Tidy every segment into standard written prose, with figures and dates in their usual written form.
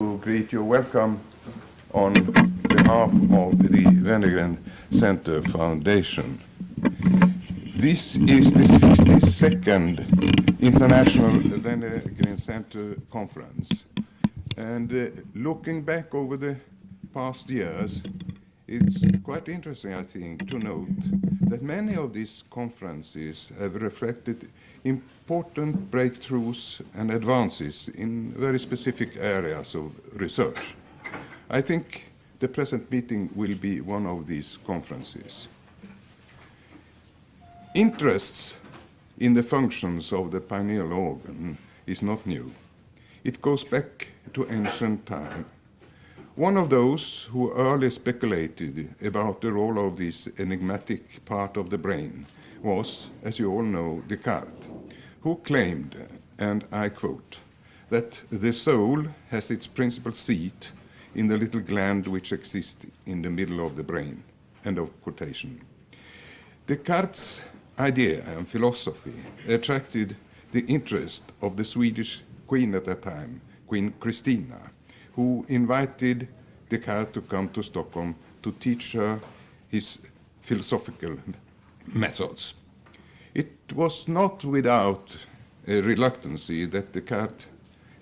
to greet you. Welcome on behalf of the Wenner-Gren Center Foundation. This is the 62nd International Wenner-Gren Center Conference. And looking back over the past years, it's quite interesting, I think, to note that many of these conferences have reflected important breakthroughs and advances in very specific areas of research. I think the present meeting will be one of these conferences. Interests in the functions of the pineal organ is not new. It goes back to ancient time. One of those who early speculated about the role of this enigmatic part of the brain was, as you all know, Descartes, who claimed, and I quote, that the soul has its principal seat in the little gland which exists in the middle of the brain. End of quotation. Descartes' idea and philosophy attracted the interest of the Swedish queen at that time, Queen Christina, who invited Descartes to come to Stockholm to teach her his philosophical methods. It was not without reluctancy that Descartes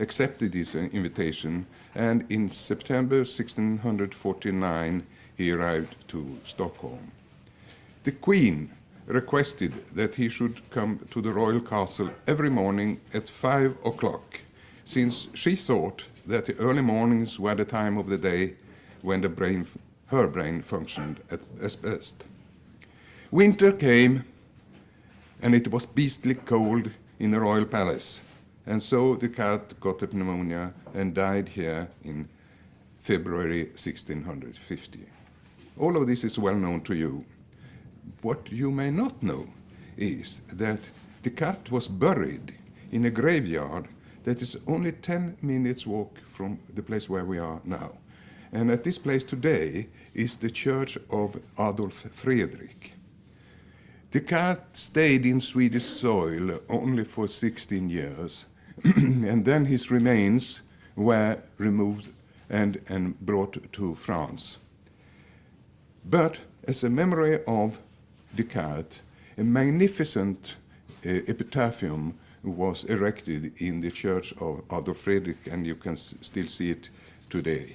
accepted this invitation, and in September 1649 he arrived to Stockholm. The Queen requested that he should come to the royal castle every morning at 5 o'clock, since she thought that the early mornings were the time of the day when her brain functioned as best. Winter came, and it was beastly cold in the royal palace, and so Descartes got a pneumonia and died here in February 1650. All of this is well known to you. What you may not know is that Descartes was buried in a graveyard that is only 10 minutes walk from the place where we are now. And at this place today is the church of Adolf Fredrik. Descartes stayed in Swedish soil only for 16 years, and then his remains were removed and brought to France. But as a memory of Descartes, a magnificent epitaphium was erected in the church of Adolf Fredrik, and you can still see it today.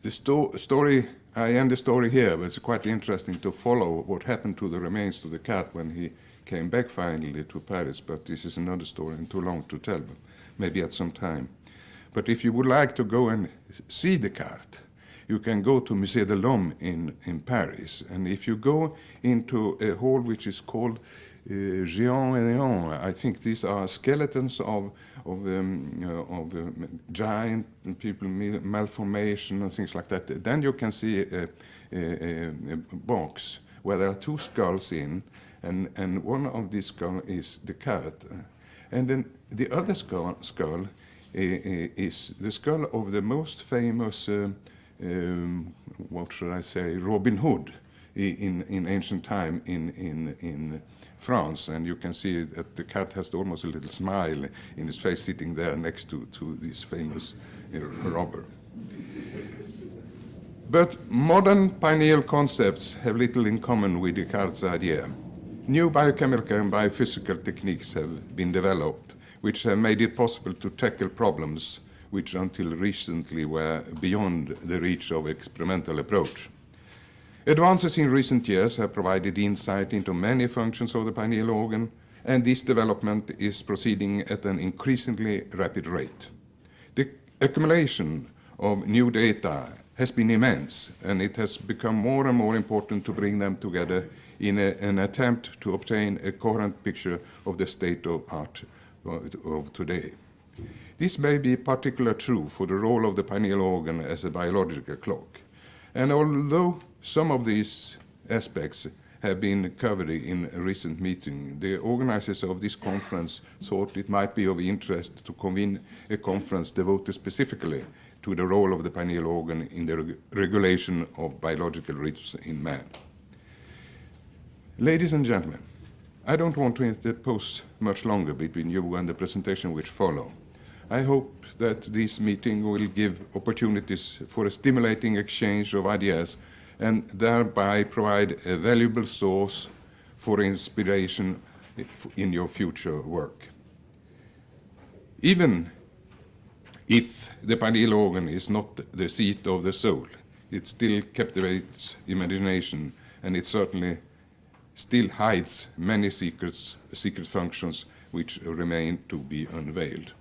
The story, I end the story here, but it's quite interesting to follow what happened to the remains of Descartes when he came back finally to Paris, but this is another story and too long to tell, but maybe at some time. But if you would like to go and see Descartes, you can go to Musée de l'Homme in Paris, and if you go into a hall which is called Géant et Néant, I think these are skeletons of giant people, malformation and things like that. Then you can see a box where there are two skulls in, and one of these skulls is Descartes, and then the other skull is the skull of the most famous what should I say, Robin Hood in ancient time in France, and you can see that the cat has almost a little smile in his face sitting there next to this famous robber. But modern pineal concepts have little in common with Descartes' idea. New biochemical and biophysical techniques have been developed, which have made it possible to tackle problems which until recently were beyond the reach of experimental approach. Advances in recent years have provided insight into many functions of the pineal organ, and this development is proceeding at an increasingly rapid rate. The accumulation of new data has been immense, and it has become more and more important to bring them together in an attempt to obtain a coherent picture of the state of art of today. This may be particularly true for the role of the pineal organ as a biological clock. And although some of these aspects have been covered in a recent meeting, the organizers of this conference thought it might be of interest to convene a conference devoted specifically to the role of the pineal organ in the regulation of biological rhythms in man. Ladies and gentlemen, I don't want to interpose much longer between you and the presentation which follow. I hope that this meeting will give opportunities for a stimulating exchange of ideas and thereby provide a valuable source for inspiration in your future work. Even if the pineal organ is not the seat of the soul, it still captivates imagination, and it certainly still hides many secret functions which remain to be unveiled.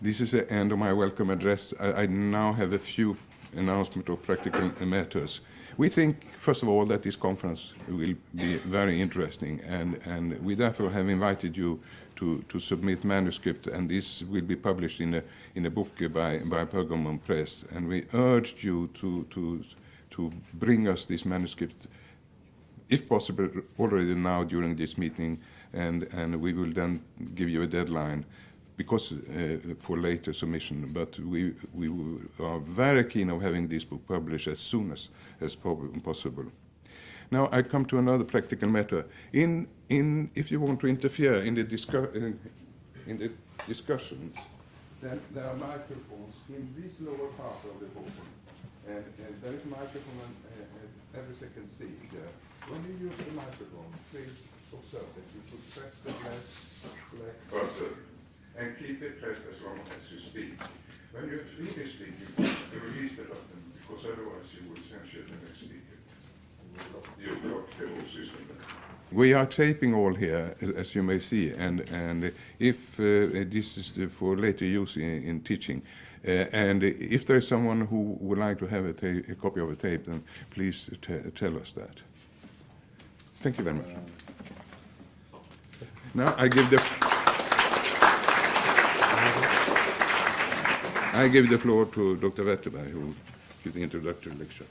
This is the end of my welcome address. I now have a few announcements of practical matters. We think, first of all, that this conference will be very interesting, and we therefore have invited you to submit manuscript, and this will be published in a book by Pergamon Press. And we urged you to bring us this manuscript, if possible, already now during this meeting, and we will then give you a deadline because for later submission. But we are very keen of having this book published as soon as possible. Now I come to another practical matter. If you want to interfere in the discussions, then there are microphones in this lower part of the board, and there is a microphone at every second seat there. When you use the microphone, please observe that you should press the black button and keep it pressed as long as you speak. When you finish speaking, you release the button, because otherwise you will censure the next speaker. You block the whole system. We are taping all here, as you may see, and if this is for later use in teaching, and if there is someone who would like to have a copy of a tape, then please tell us that. Thank you very much. Now I give the floor to Dr. Wetterberg, who will give the introductory lecture.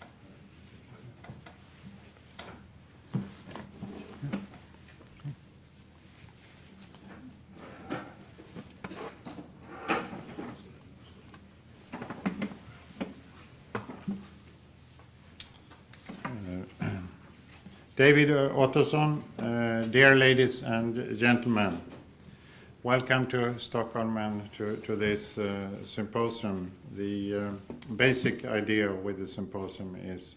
David Ottoson, dear ladies and gentlemen, welcome to Stockholm and to this symposium. The basic idea with the symposium is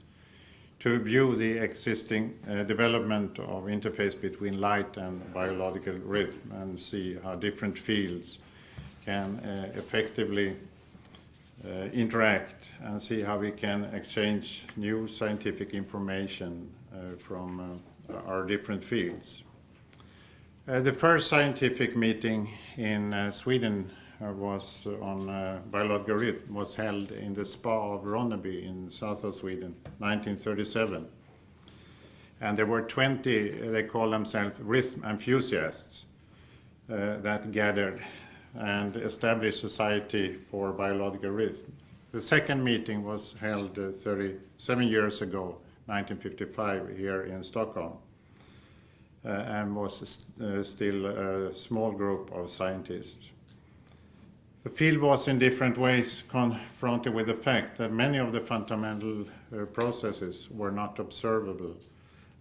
to view the existing development of interface between light and biological rhythm and see how different fields can effectively interact and see how we can exchange new scientific information from our different fields. The first scientific meeting in Sweden was on biological rhythm, was held in the spa of Ronneby in south of Sweden, 1937. And there were 20, they call themselves rhythm enthusiasts, that gathered and established Society for Biological Rhythm. The second meeting was held 37 years ago, 1955, here in Stockholm, and was still a small group of scientists. The field was in different ways confronted with the fact that many of the fundamental processes were not observable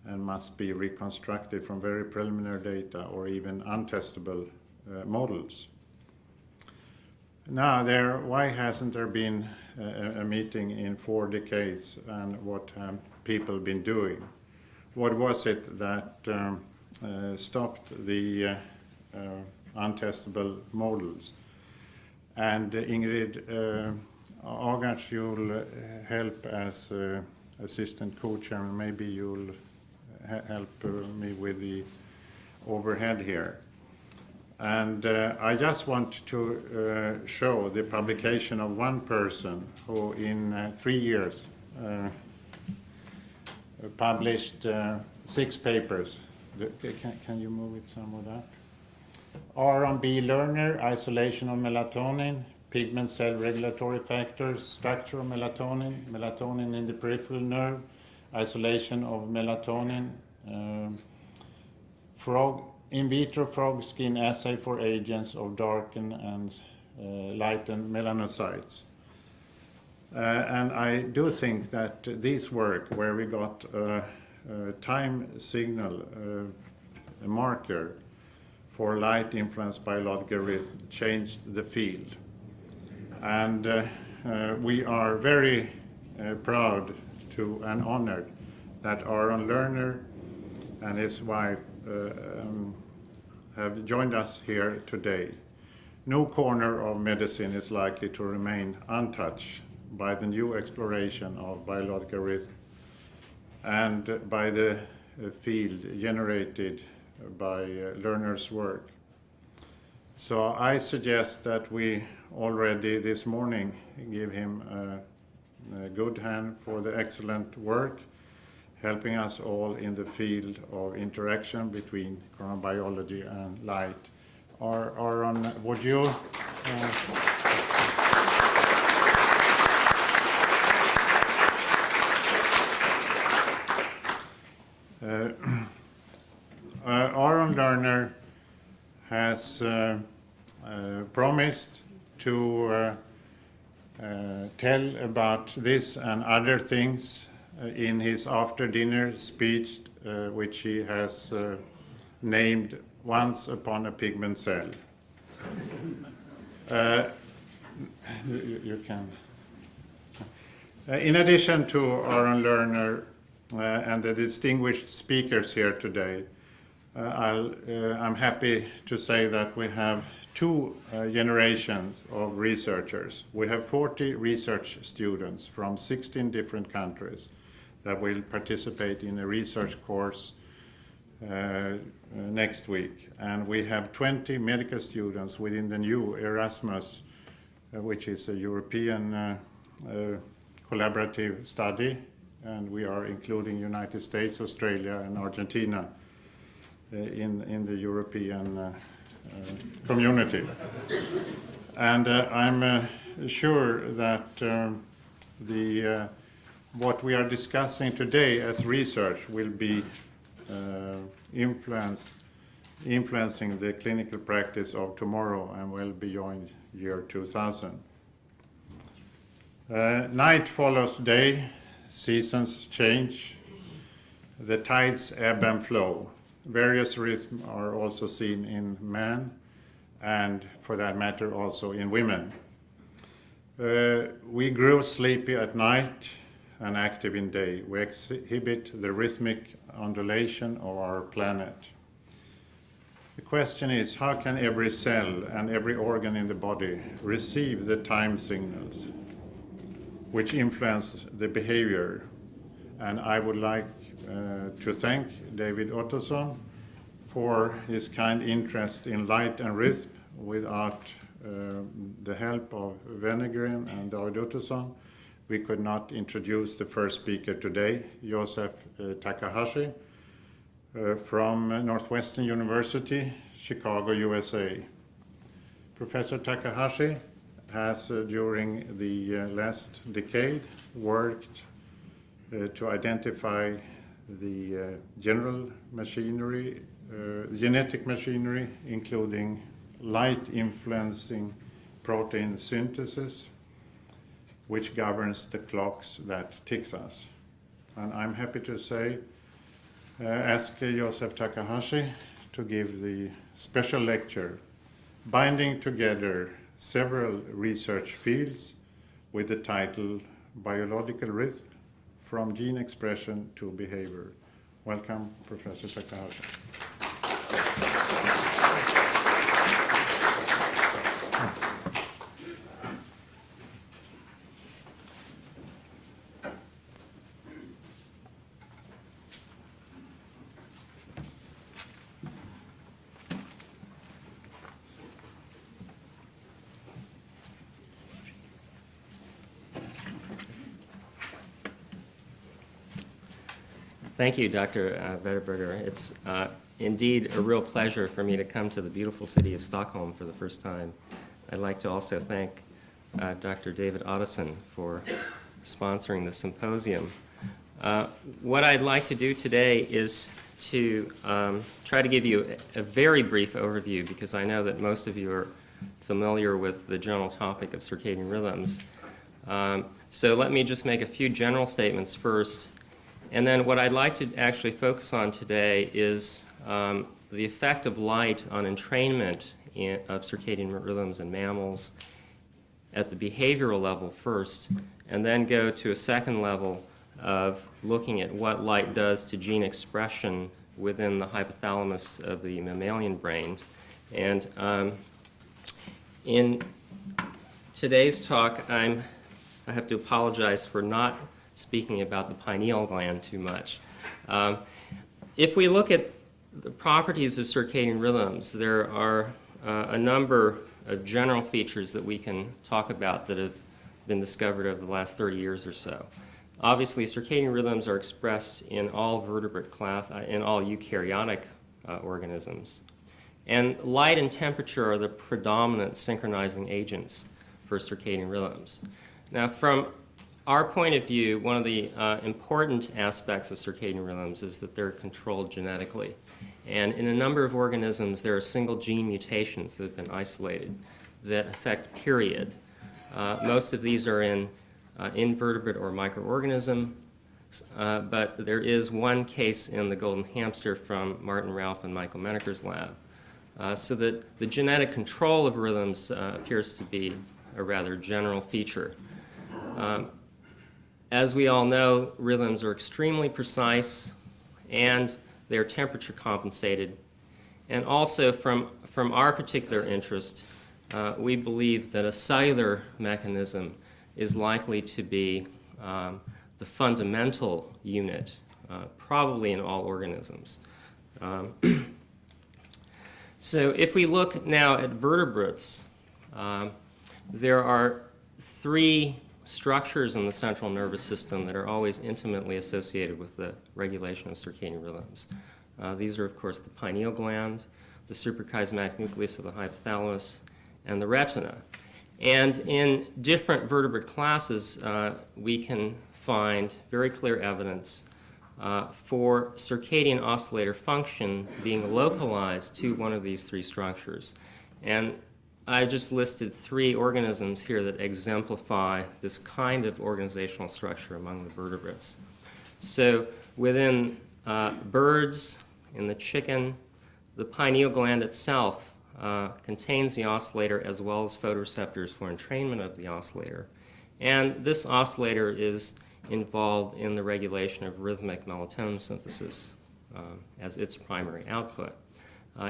and must be reconstructed from very preliminary data or even untestable models. Now, why hasn't there been a meeting in 4 decades, and what have people been doing? What was it that stopped the untestable models? And Ingrid Agart, you'll help as assistant co-chairman. Maybe you'll help me with the overhead here. And I just want to show the publication of one person who in 3 years published 6 papers. Can you move it somewhat up? R&B learner, isolation of melatonin, pigment cell regulatory factors, structure of melatonin, melatonin in the peripheral nerve, isolation of melatonin, in vitro frog skin assay for agents of darken and lighten melanocytes. And I do think that this work, where we got a time signal, a marker for light-influenced biological rhythm changed the field. And we are very proud to and honored that Aron Lerner and his wife have joined us here today. No corner of medicine is likely to remain untouched by the new exploration of biological rhythm and by the field generated by Lerner's work. So I suggest that we already this morning give him a good hand for the excellent work, helping us all in the field of interaction between chronobiology and light. Aron, would you? Aron Lerner has promised to tell about this and other things in his after-dinner speech, which he has named Once Upon a Pigment Cell. You can. In addition to Aron Lerner and the distinguished speakers here today, I'm happy to say that we have two generations of researchers. We have 40 research students from 16 different countries that will participate in a research course next week. And we have 20 medical students within the new Erasmus, which is a European collaborative study, and we are including United States, Australia, and Argentina in the European community. And I'm sure that what we are discussing today as research will be influencing the clinical practice of tomorrow and well beyond year 2000. Night follows day, seasons change, the tides ebb and flow. Various rhythms are also seen in men and, for that matter, also in women. We grow sleepy at night and active in day. We exhibit the rhythmic undulation of our planet. The question is, how can every cell and every organ in the body receive the time signals which influence the behavior? And I would like to thank David Ottoson for his kind interest in light and rhythm. Without the help of Wenner-Gren and David Ottoson, we could not introduce the first speaker today, Joseph Takahashi from Northwestern University, Chicago, USA. Professor Takahashi has during the last decade worked to identify the general machinery, genetic machinery, including light influencing protein synthesis, which governs the clocks that ticks us. And I'm happy to say, ask Joseph Takahashi to give the special lecture, Binding Together Several Research Fields, with the title Biological Rhythm, From Gene Expression to Behavior. Welcome, Professor Takahashi. Thank you, Dr. Wetterberg. It's indeed a real pleasure for me to come to the beautiful city of Stockholm for the first time. I'd like to also thank Dr. David Ottoson for sponsoring the symposium. What I'd like to do today is to try to give you a very brief overview, because I know that most of you are familiar with the general topic of circadian rhythms. So let me just make a few general statements first. And then what I'd like to actually focus on today is the effect of light on entrainment of circadian rhythms in mammals at the behavioral level first, and then go to a second level of looking at what light does to gene expression within the hypothalamus of the mammalian brain. And in today's talk, I have to apologize for not speaking about the pineal gland too much. If we look at the properties of circadian rhythms, there are a number of general features that we can talk about that have been discovered over the last 30 years or so. Obviously, circadian rhythms are expressed in all vertebrate class, in all eukaryotic organisms. And light and temperature are the predominant synchronizing agents for circadian rhythms. Now, from our point of view, one of the important aspects of circadian rhythms is that they're controlled genetically. And in a number of organisms, there are single gene mutations that have been isolated that affect period. Most of these are in invertebrate or microorganism, but there is one case in the golden hamster from Martin Ralph and Michael Menneker's lab. So that the genetic control of rhythms appears to be a rather general feature. As we all know, rhythms are extremely precise and they are temperature compensated. And also from our particular interest, we believe that a cellular mechanism is likely to be the fundamental unit, probably in all organisms. So if we look now at vertebrates, there are three structures in the central nervous system that are always intimately associated with the regulation of circadian rhythms. These are, of course, the pineal gland, the suprachiasmatic nucleus of the hypothalamus, and the retina. And in different vertebrate classes, we can find very clear evidence for circadian oscillator function being localized to one of these three structures. And I just listed three organisms here that exemplify this kind of organizational structure among the vertebrates. So within birds, in the chicken, the pineal gland itself contains the oscillator as well as photoreceptors for entrainment of the oscillator. And this oscillator is involved in the regulation of rhythmic melatonin synthesis as its primary output.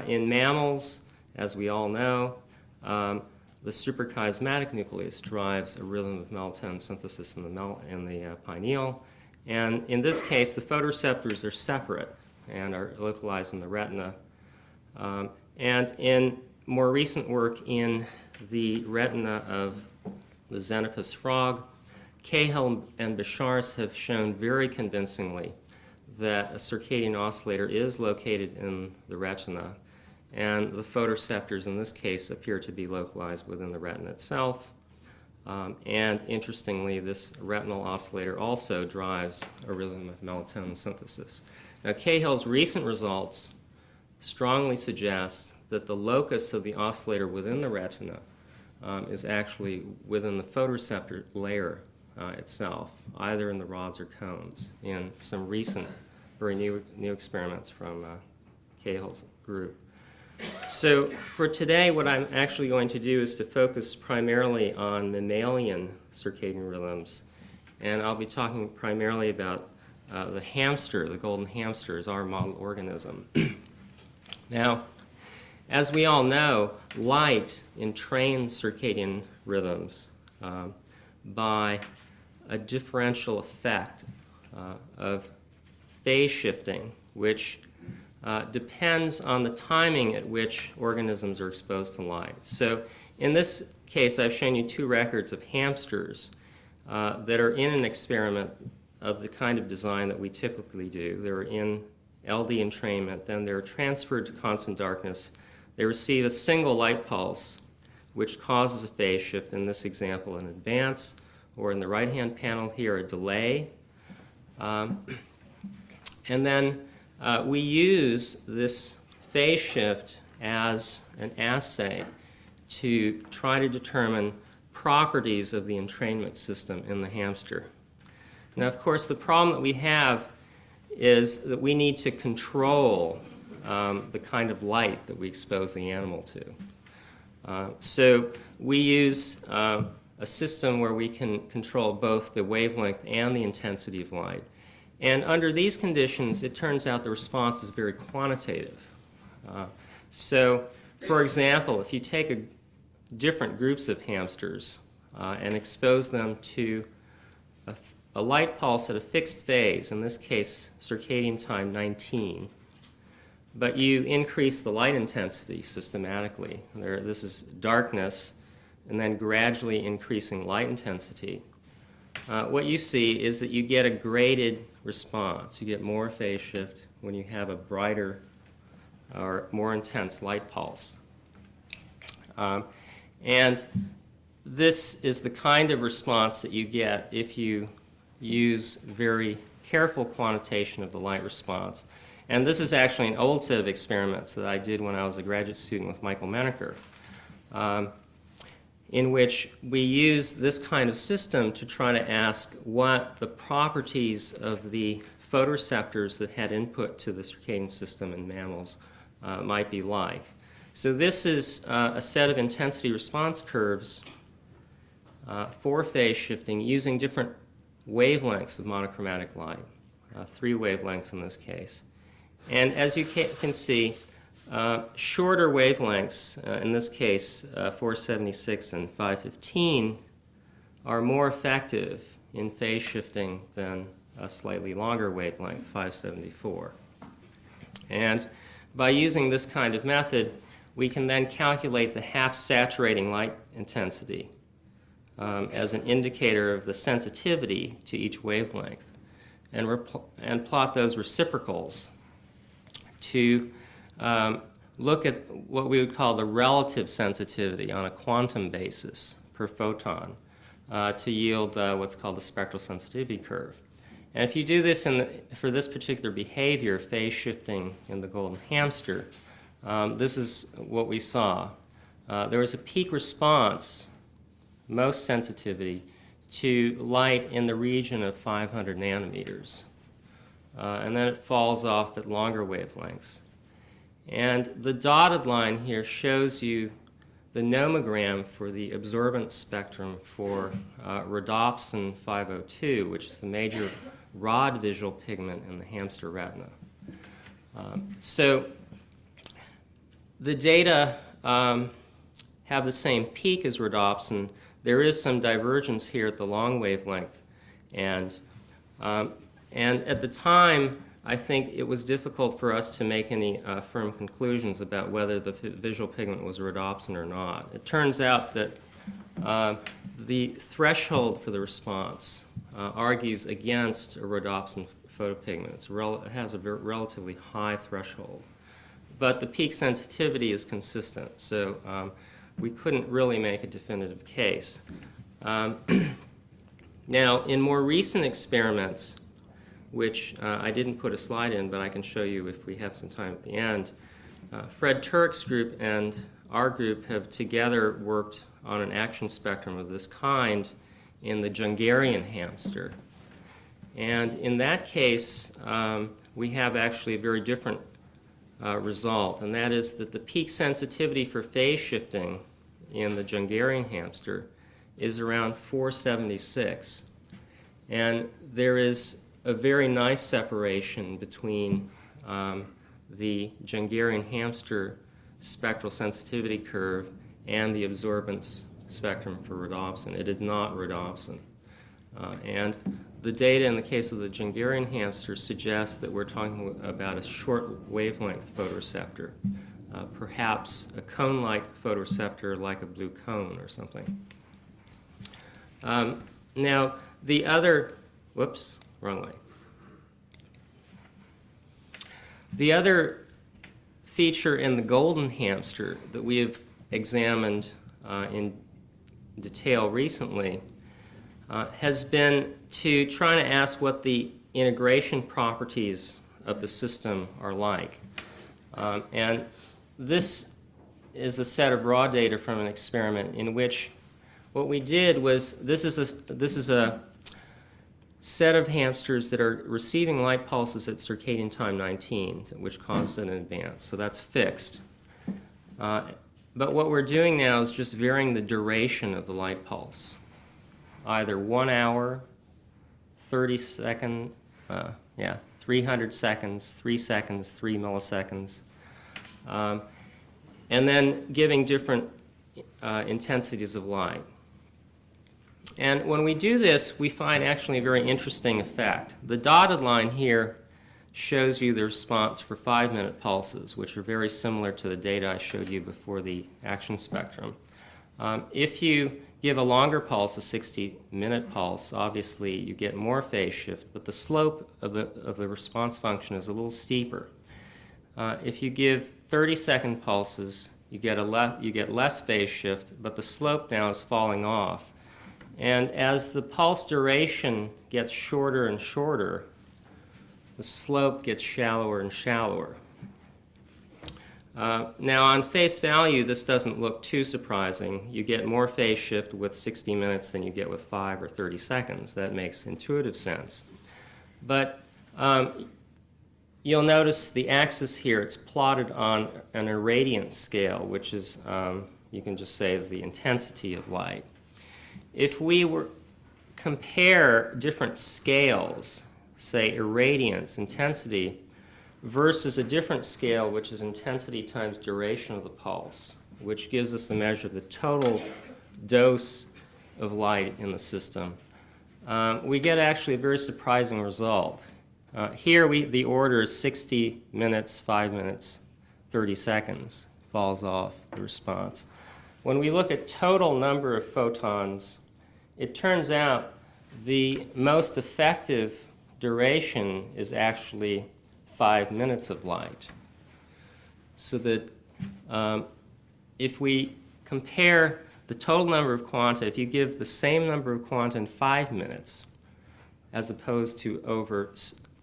In mammals, as we all know, the suprachiasmatic nucleus drives a rhythm of melatonin synthesis in the pineal. And in this case, the photoreceptors are separate and are localized in the retina. And in more recent work in the retina of the Xenopus frog, Cahill and Bichars have shown very convincingly that a circadian oscillator is located in the retina, and the photoreceptors in this case appear to be localized within the retina itself. And interestingly, this retinal oscillator also drives a rhythm of melatonin synthesis. Now, Cahill's recent results strongly suggest that the locus of the oscillator within the retina is actually within the photoreceptor layer itself, either in the rods or cones, in some recent, very new experiments from Cahill's group. So for today, what I'm actually going to do is to focus primarily on mammalian circadian rhythms, and I'll be talking primarily about the hamster, the golden hamster, as our model organism. Now, as we all know, light entrains circadian rhythms by a differential effect of phase shifting, which depends on the timing at which organisms are exposed to light. So in this case, I've shown you two records of hamsters that are in an experiment of the kind of design that we typically do. They're in LD entrainment, then they're transferred to constant darkness. They receive a single light pulse, which causes a phase shift, in this example an advance, or in the right-hand panel here, a delay. And then we use this phase shift as an assay to try to determine properties of the entrainment system in the hamster. Now, of course, the problem that we have is that we need to control the kind of light that we expose the animal to. So we use a system where we can control both the wavelength and the intensity of light. And under these conditions, it turns out the response is very quantitative. So, for example, if you take different groups of hamsters and expose them to a light pulse at a fixed phase, in this case circadian time 19, but you increase the light intensity systematically. This is darkness, and then gradually increasing light intensity. What you see is that you get a graded response. You get more phase shift when you have a brighter or more intense light pulse. And this is the kind of response that you get if you use very careful quantitation of the light response. And this is actually an old set of experiments that I did when I was a graduate student with Michael Menneker, in which we use this kind of system to try to ask what the properties of the photoreceptors that had input to the circadian system in mammals might be like. So this is a set of intensity response curves for phase shifting using different wavelengths of monochromatic light, 3 wavelengths in this case. And as you can see, shorter wavelengths, in this case 476 and 515, are more effective in phase shifting than a slightly longer wavelength, 574. And by using this kind of method, we can then calculate the half-saturating light intensity as an indicator of the sensitivity to each wavelength, and plot those reciprocals to look at what we would call the relative sensitivity on a quantum basis per photon to yield what's called the spectral sensitivity curve. And if you do this for this particular behavior, phase shifting in the golden hamster, this is what we saw. There was a peak response, most sensitivity, to light in the region of 500 nanometers. And then it falls off at longer wavelengths. And the dotted line here shows you the nomogram for the absorbance spectrum for rhodopsin 502, which is the major rod visual pigment in the hamster retina. So the data have the same peak as rhodopsin. There is some divergence here at the long wavelength, and at the time, I think it was difficult for us to make any firm conclusions about whether the visual pigment was rhodopsin or not. It turns out that the threshold for the response argues against a rhodopsin photopigment. It has a relatively high threshold. But the peak sensitivity is consistent, so we couldn't really make a definitive case. Now, in more recent experiments, which I didn't put a slide in, but I can show you if we have some time at the end, Fred Turek's group and our group have together worked on an action spectrum of this kind in the Jungarian hamster. And in that case, we have actually a very different result, and that is that the peak sensitivity for phase shifting in the Jungarian hamster is around 476. And there is a very nice separation between the Jungarian hamster spectral sensitivity curve and the absorbance spectrum for rhodopsin. It is not rhodopsin. And the data in the case of the Jungarian hamster suggests that we're talking about a short wavelength photoreceptor, perhaps a cone-like photoreceptor like a blue cone or something. Now, the other, whoops, wrong way. The other feature in the golden hamster that we have examined in detail recently has been to try to ask what the integration properties of the system are like. And this is a set of raw data from an experiment in which what we did was, this is a set of hamsters that are receiving light pulses at circadian time 19, which causes it in advance. So that's fixed. But what we're doing now is just varying the duration of the light pulse, either 1 hour, 30 second, 300 seconds, 3 seconds, 3 milliseconds, and then giving different intensities of light. And when we do this, we find actually a very interesting effect. The dotted line here shows you the response for 5-minute pulses, which are very similar to the data I showed you before the action spectrum. If you give a longer pulse, a 60-minute pulse, obviously you get more phase shift, but the slope of the response function is a little steeper. If you give 30-second pulses, you get less phase shift, but the slope now is falling off. And as the pulse duration gets shorter and shorter, the slope gets shallower and shallower. Now, on face value, this doesn't look too surprising. You get more phase shift with 60 minutes than you get with 5 or 30 seconds. That makes intuitive sense. But you'll notice the axis here, it's plotted on an irradiance scale, which is, you can just say, is the intensity of light. If we were compare different scales, say irradiance, intensity, versus a different scale, which is intensity times duration of the pulse, which gives us a measure of the total dose of light in the system, we get actually a very surprising result. Here, the order is 60 minutes, 5 minutes, 30 seconds, falls off the response. When we look at total number of photons, it turns out the most effective duration is actually 5 minutes of light. So that if we compare the total number of quanta, if you give the same number of quanta in 5 minutes, as opposed to over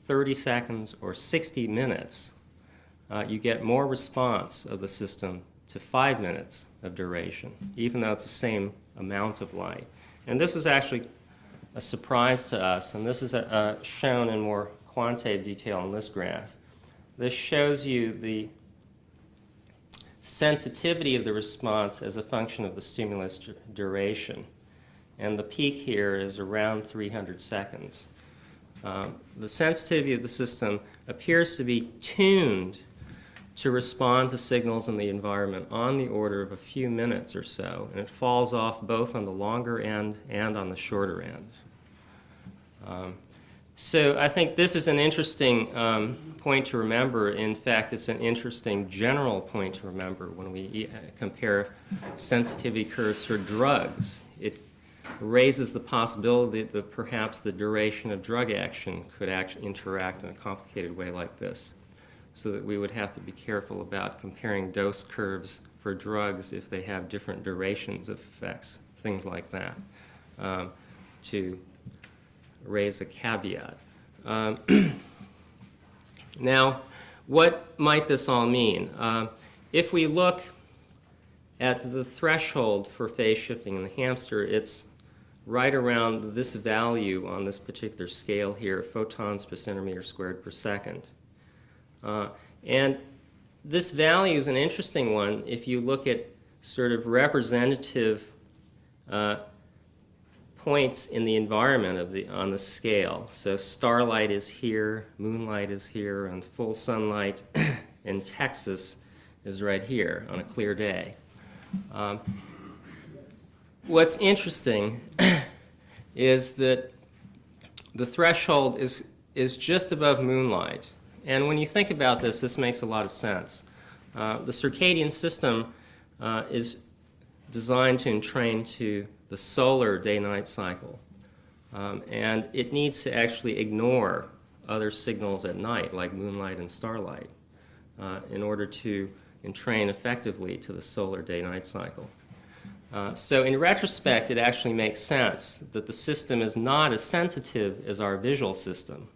30 seconds or 60 minutes, you get more response of the system to 5 minutes of duration, even though it's the same amount of light. And this was actually a surprise to us, and this is shown in more quantitative detail in this graph. This shows you the sensitivity of the response as a function of the stimulus duration. And the peak here is around 300 seconds. The sensitivity of the system appears to be tuned to respond to signals in the environment on the order of a few minutes or so, and it falls off both on the longer end and on the shorter end. So I think this is an interesting point to remember. In fact, it's an interesting general point to remember when we compare sensitivity curves for drugs. It raises the possibility that perhaps the duration of drug action could actually interact in a complicated way like this, so that we would have to be careful about comparing dose curves for drugs if they have different durations of effects, things like that, to raise a caveat. Now, what might this all mean? If we look at the threshold for phase shifting in the hamster, it's right around this value on this particular scale here, photons per centimeter squared per second. And this value is an interesting one if you look at sort of representative points in the environment on the scale. So starlight is here, moonlight is here, and full sunlight in Texas is right here on a clear day. What's interesting is that the threshold is just above moonlight. And when you think about this, this makes a lot of sense. The circadian system is designed to entrain to the solar day-night cycle. And it needs to actually ignore other signals at night, like moonlight and starlight, in order to entrain effectively to the solar day-night cycle. So in retrospect, it actually makes sense that the system is not as sensitive as our visual system,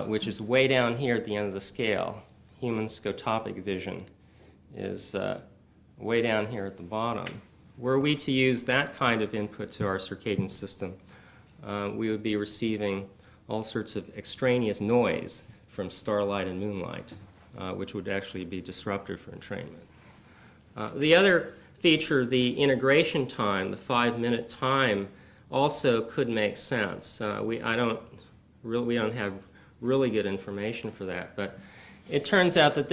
which is way down here at the end of the scale. Human scotopic vision is way down here at the bottom. Were we to use that kind of input to our circadian system, we would be receiving all sorts of extraneous noise from starlight and moonlight, which would actually be disruptive for entrainment. The other feature, the integration time, the 5-minute time, also could make sense. We don't have really good information for that, but it turns out that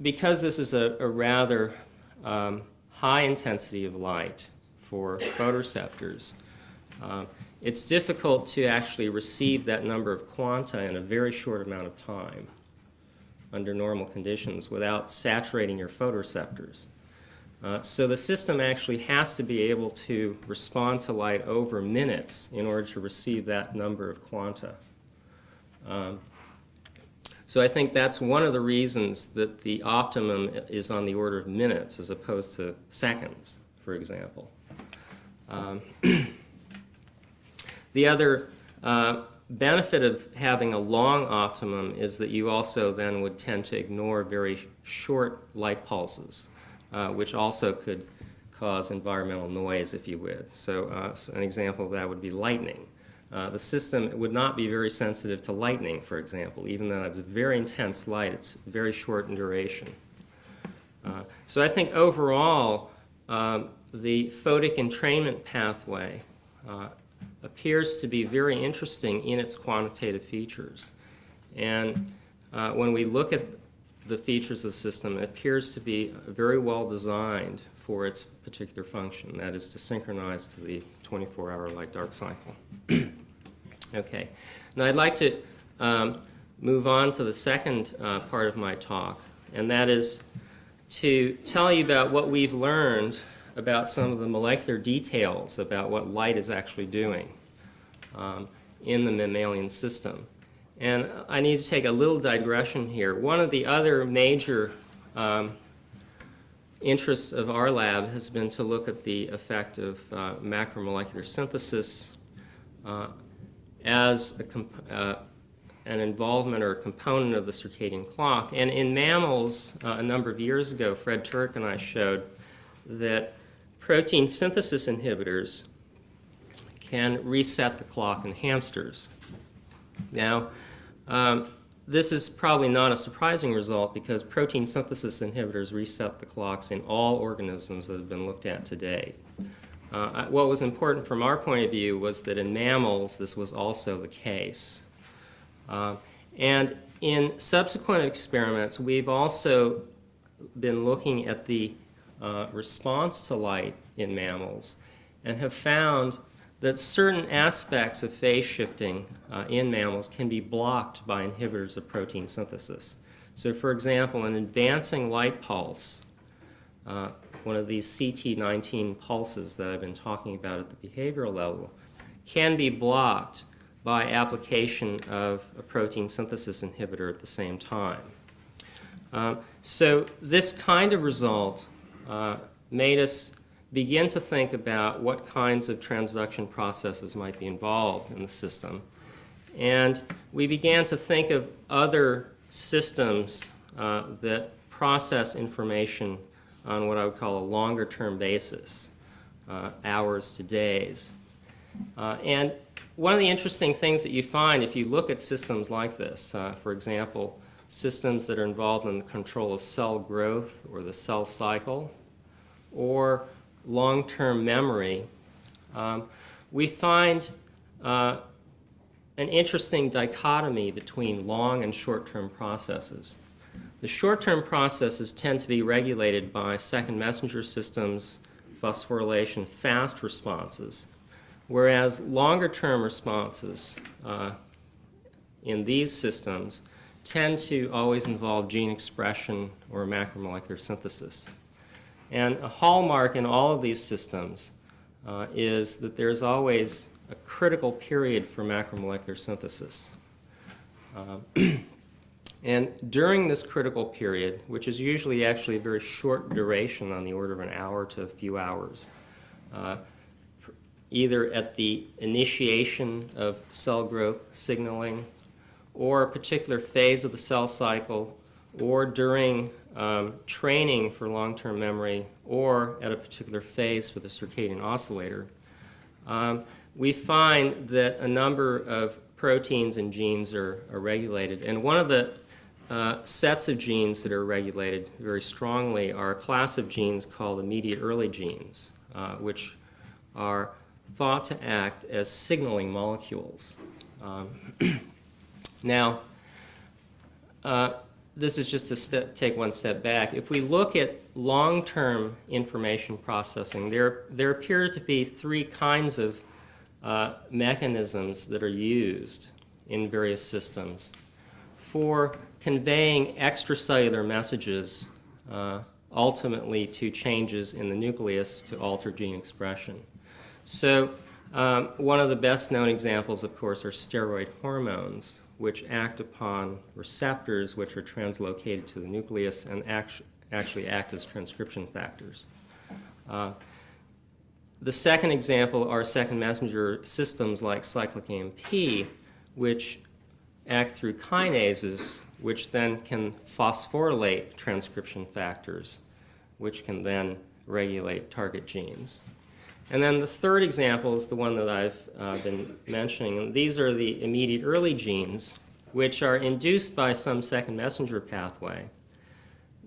because this is a rather high intensity of light for photoreceptors, it's difficult to actually receive that number of quanta in a very short amount of time under normal conditions without saturating your photoreceptors. So the system actually has to be able to respond to light over minutes in order to receive that number of quanta. So I think that's one of the reasons that the optimum is on the order of minutes as opposed to seconds, for example. The other benefit of having a long optimum is that you also then would tend to ignore very short light pulses, which also could cause environmental noise, if you would. So an example of that would be lightning. The system would not be very sensitive to lightning, for example, even though it's very intense light, it's very short in duration. So I think overall, the photic entrainment pathway appears to be very interesting in its quantitative features. And when we look at the features of the system, it appears to be very well designed for its particular function, that is to synchronize to the 24-hour light-dark cycle. Okay. Now I'd like to move on to the second part of my talk, and that is to tell you about what we've learned about some of the molecular details about what light is actually doing in the mammalian system. And I need to take a little digression here. One of the other major interests of our lab has been to look at the effect of macromolecular synthesis as an involvement or a component of the circadian clock. And in mammals, a number of years ago, Fred Turk and I showed that protein synthesis inhibitors can reset the clock in hamsters. Now, this is probably not a surprising result because protein synthesis inhibitors reset the clocks in all organisms that have been looked at to date. What was important from our point of view was that in mammals this was also the case. And in subsequent experiments, we've also been looking at the response to light in mammals and have found that certain aspects of phase shifting in mammals can be blocked by inhibitors of protein synthesis. So for example, an advancing light pulse, one of these CT19 pulses that I've been talking about at the behavioral level, can be blocked by application of a protein synthesis inhibitor at the same time. So this kind of result made us begin to think about what kinds of transduction processes might be involved in the system. And we began to think of other systems that process information on what I would call a longer-term basis, hours to days. And one of the interesting things that you find if you look at systems like this, for example, systems that are involved in the control of cell growth or the cell cycle, or long-term memory, we find an interesting dichotomy between long and short-term processes. The short-term processes tend to be regulated by second messenger systems, phosphorylation, fast responses, whereas longer-term responses in these systems tend to always involve gene expression or macromolecular synthesis. And a hallmark in all of these systems is that there's always a critical period for macromolecular synthesis. And during this critical period, which is usually actually a very short duration on the order of an hour to a few hours, either at the initiation of cell growth signaling or a particular phase of the cell cycle or during training for long-term memory or at a particular phase for the circadian oscillator, we find that a number of proteins and genes are regulated. And one of the sets of genes that are regulated very strongly are a class of genes called immediate early genes, which are thought to act as signaling molecules. Now, this is just to take one step back. If we look at long-term information processing, there appear to be three kinds of mechanisms that are used in various systems for conveying extracellular messages ultimately to changes in the nucleus to alter gene expression. So one of the best known examples, of course, are steroid hormones, which act upon receptors which are translocated to the nucleus and actually act as transcription factors. The second example are second messenger systems like cyclic AMP, which act through kinases, which then can phosphorylate transcription factors, which can then regulate target genes. And then the third example is the one that I've been mentioning. And these are the immediate early genes, which are induced by some second messenger pathway.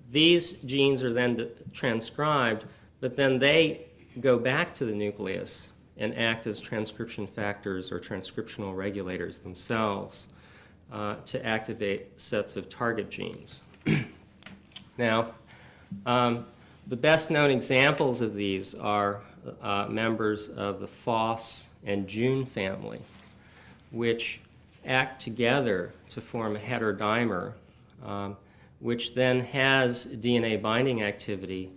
These genes are then transcribed, but then they go back to the nucleus and act as transcription factors or transcriptional regulators themselves to activate sets of target genes. Now, the best known examples of these are members of the FOS and Jun family, which act together to form a heterodimer, which then has DNA binding activity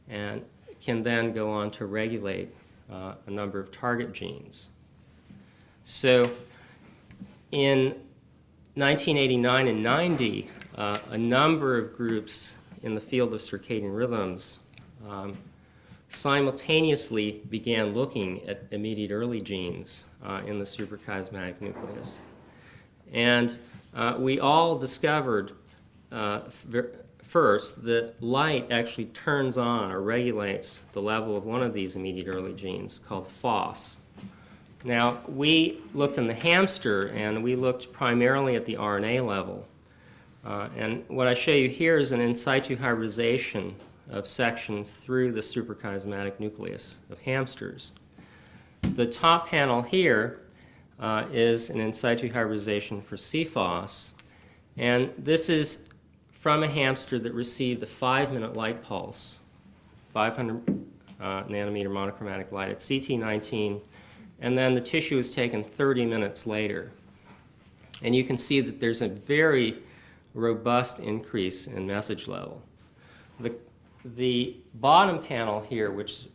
and can then go on to regulate a number of target genes. So in 1989 and 90, a number of groups in the field of circadian rhythms simultaneously began looking at immediate early genes in the suprachiasmatic nucleus. And we all discovered first that light actually turns on or regulates the level of one of these immediate early genes called FOS. Now, we looked in the hamster and we looked primarily at the RNA level. And what I show you here is an in situ hybridization of sections through the suprachiasmatic nucleus of hamsters. The top panel here is an in situ hybridization for CFOS, and this is from a hamster that received a 5-minute light pulse, 500 nanometer monochromatic light at CT19, and then the tissue was taken 30 minutes later. And you can see that there's a very robust increase in message level. The bottom panel here, which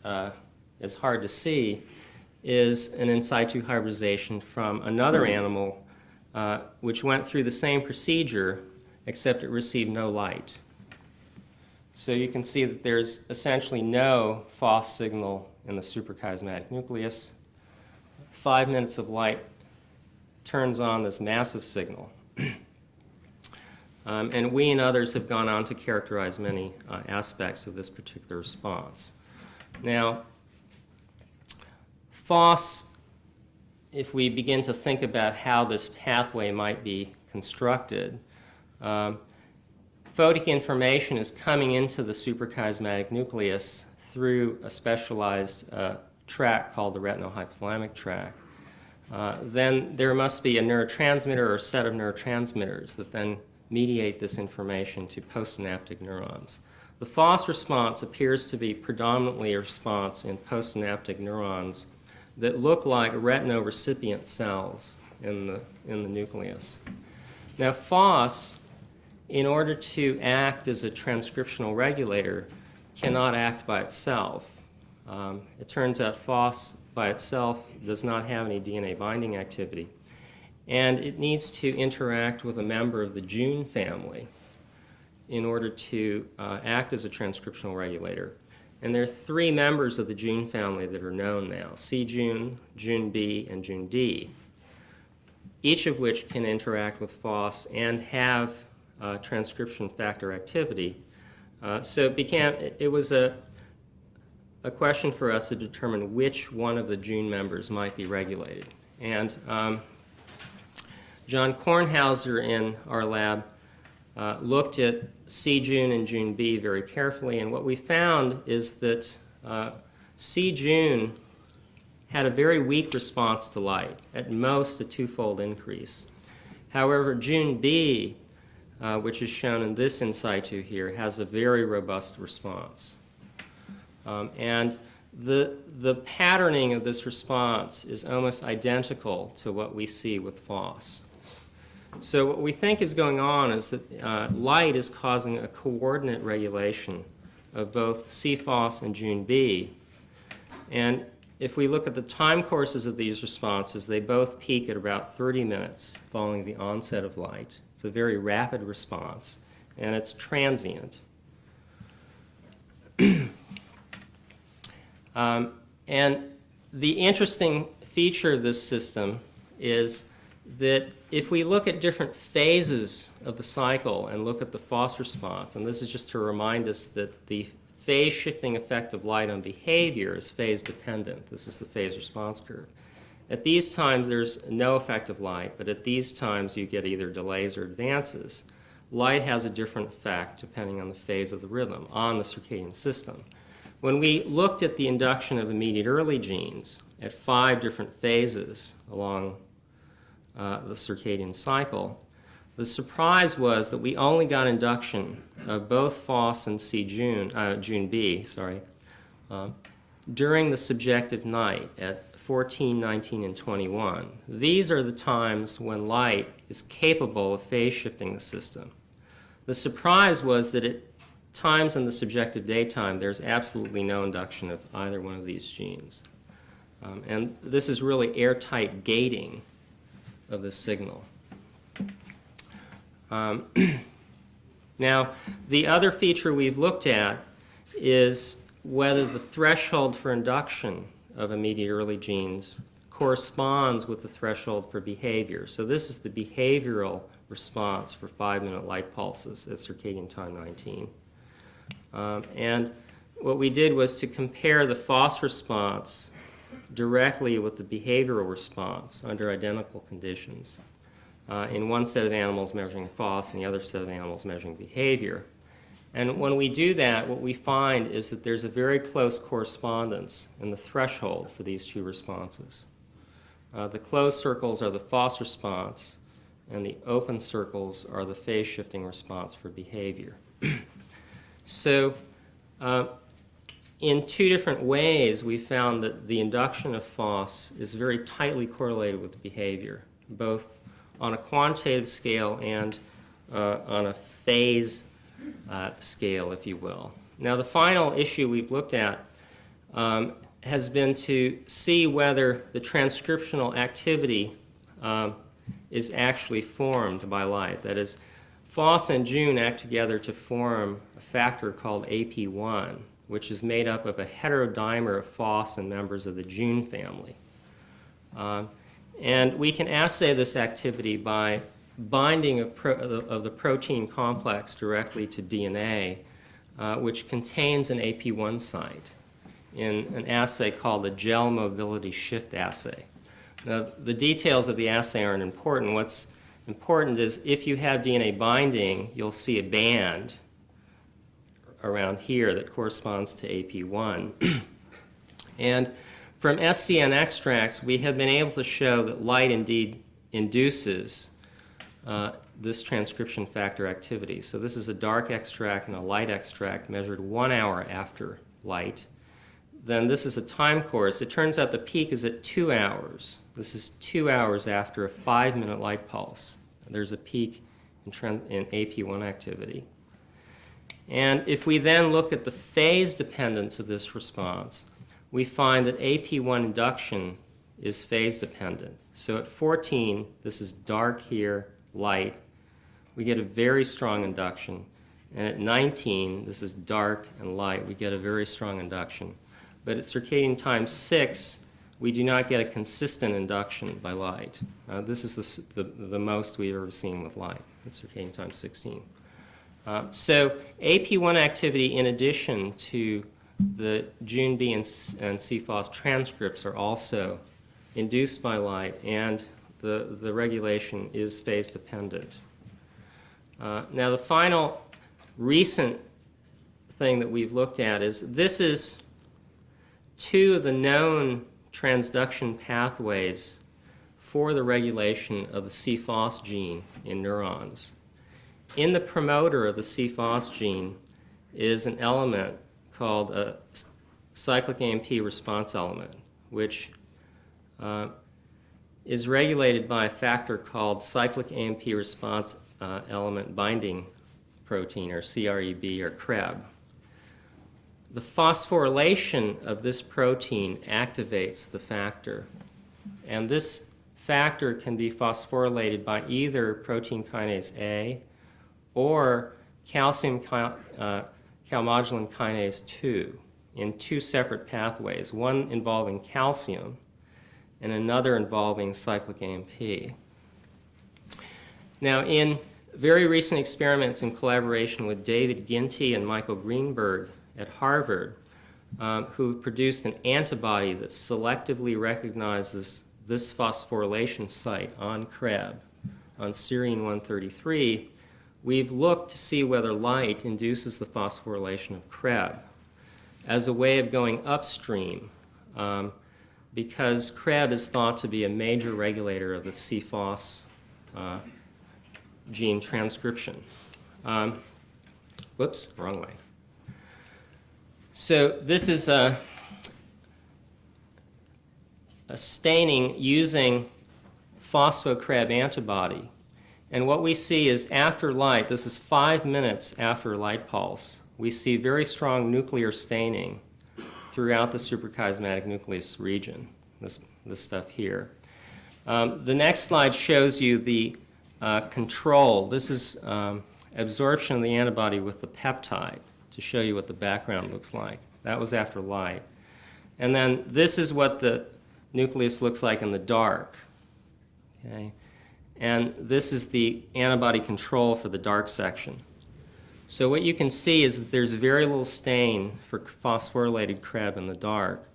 is hard to see, is an in situ hybridization from another animal which went through the same procedure, except it received no light. So you can see that there's essentially no FOS signal in the suprachiasmatic nucleus. 5 minutes of light turns on this massive signal. And we and others have gone on to characterize many aspects of this particular response. Now, FOS, if we begin to think about how this pathway might be constructed, photic information is coming into the suprachiasmatic nucleus through a specialized tract called the retinohypothalamic tract. Then there must be a neurotransmitter or a set of neurotransmitters that then mediate this information to postsynaptic neurons. The FOS response appears to be predominantly a response in postsynaptic neurons that look like retinorecipient cells in the nucleus. Now, FOS, in order to act as a transcriptional regulator, cannot act by itself. It turns out FOS by itself does not have any DNA binding activity, and it needs to interact with a member of the Jun family in order to act as a transcriptional regulator. And there are 3 members of the Jun family that are known now: C-Jun, Jun-B, and Jun-D, each of which can interact with FOS and have transcription factor activity. So it was a a question for us to determine which one of the June members might be regulated. And John Kornhauser in our lab looked at C June and June B very carefully, and what we found is that C June had a very weak response to light, at most a twofold increase. However, June B, which is shown in this in situ here, has a very robust response. And the patterning of this response is almost identical to what we see with FOSS. So what we think is going on is that light is causing a coordinate regulation of both CFOS and June B. And if we look at the time courses of these responses, they both peak at about 30 minutes following the onset of light. It's a very rapid response, and it's transient. And the interesting feature of this system is that if we look at different phases of the cycle and look at the FOSS response, and this is just to remind us that the phase shifting effect of light on behavior is phase dependent. This is the phase response curve. At these times, there's no effect of light, but at these times, you get either delays or advances. Light has a different effect depending on the phase of the rhythm on the circadian system. When we looked at the induction of immediate early genes at 5 different phases along the circadian cycle, the surprise was that we only got induction of both FOSS and June B, during the subjective night at 14, 19, and 21. These are the times when light is capable of phase shifting the system. The surprise was that at times in the subjective daytime, there's absolutely no induction of either one of these genes. And this is really airtight gating of the signal. Now, the other feature we've looked at is whether the threshold for induction of immediate early genes corresponds with the threshold for behavior. So this is the behavioral response for 5-minute light pulses at circadian time 19. And what we did was to compare the FOSS response directly with the behavioral response under identical conditions. In one set of animals measuring FOSS and the other set of animals measuring behavior. And when we do that, what we find is that there's a very close correspondence in the threshold for these two responses. The closed circles are the FOSS response, and the open circles are the phase shifting response for behavior. So in 2 different ways, we found that the induction of FOSS is very tightly correlated with behavior, both on a quantitative scale and on a phase scale, if you will. Now, the final issue we've looked at has been to see whether the transcriptional activity is actually formed by light. That is, FOSS and June act together to form a factor called AP1, which is made up of a heterodimer of FOSS and members of the June family. And we can assay this activity by binding of the protein complex directly to DNA, which contains an AP1 site in an assay called the gel mobility shift assay. Now, the details of the assay aren't important. What's important is if you have DNA binding, you'll see a band around here that corresponds to AP1. And from SCN extracts, we have been able to show that light indeed induces this transcription factor activity. So this is a dark extract and a light extract measured 1 hour after light. Then this is a time course. It turns out the peak is at 2 hours. This is 2 hours after a 5-minute light pulse. There's a peak in AP1 activity. And if we then look at the phase dependence of this response, we find that AP1 induction is phase dependent. So at 14, this is dark here, light, we get a very strong induction. And at 19, this is dark and light, we get a very strong induction. But at circadian time 6, we do not get a consistent induction by light. This is the most we've ever seen with light at circadian time 16. So AP1 activity, in addition to the June B and CFOS transcripts are also induced by light, and the regulation is phase dependent. Now, the final recent thing that we've looked at is this is two of the known transduction pathways for the regulation of the CFOS gene in neurons. In the promoter of the CFOS gene is an element called a cyclic AMP response element, which is regulated by a factor called cyclic AMP response element binding protein, or CREB, or CREB. The phosphorylation of this protein activates the factor, and this factor can be phosphorylated by either protein kinase A or calcium calmodulin kinase 2 in two separate pathways, one involving calcium and another involving cyclic AMP. Now, in very recent experiments in collaboration with David Ginty and Michael Greenberg at Harvard, who produced an antibody that selectively recognizes this phosphorylation site on CREB, on serine 133, we've looked to see whether light induces the phosphorylation of CREB as a way of going upstream, because CREB is thought to be a major regulator of the CFOS gene transcription. Whoops, wrong way. So this is a staining using phospho-CREB antibody. And what we see is after light, this is 5 minutes after light pulse, we see very strong nuclear staining throughout the suprachiasmatic nucleus region, this stuff here. The next slide shows you the control. This is absorption of the antibody with the peptide to show you what the background looks like. That was after light. And then this is what the nucleus looks like in the dark. Okay? And this is the antibody control for the dark section. So what you can see is that there's very little stain for phosphorylated CREB in the dark,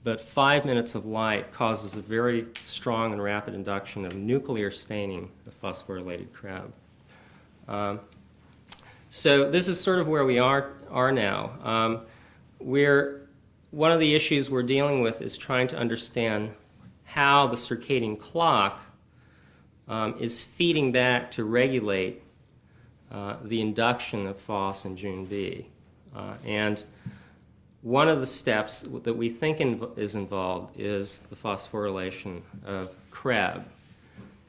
but 5 minutes of light causes a very strong and rapid induction of nuclear staining of phosphorylated CREB. So this is sort of where we are now. One of the issues we're dealing with is trying to understand how the circadian clock is feeding back to regulate the induction of FOS and June B. And one of the steps that we think is involved is the phosphorylation of CREB.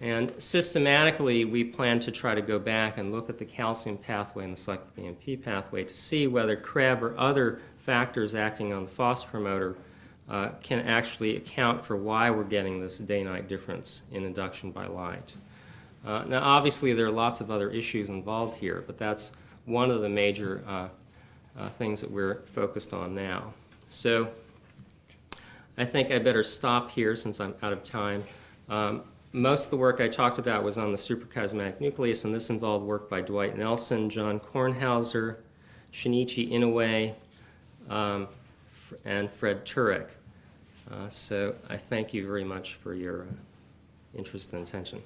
And systematically, we plan to try to go back and look at the calcium pathway and the cyclic AMP pathway to see whether CREB or other factors acting on the FOS promoter can actually account for why we're getting this day-night difference in induction by light. Now, obviously, there are lots of other issues involved here, but that's one of the major things that we're focused on now. So I think I better stop here since I'm out of time. Most of the work I talked about was on the suprachiasmatic nucleus, and this involved work by Dwight Nelson, John Kornhauser, Shinichi Inoue, and Fred Turek. So I thank you very much for your interest and attention.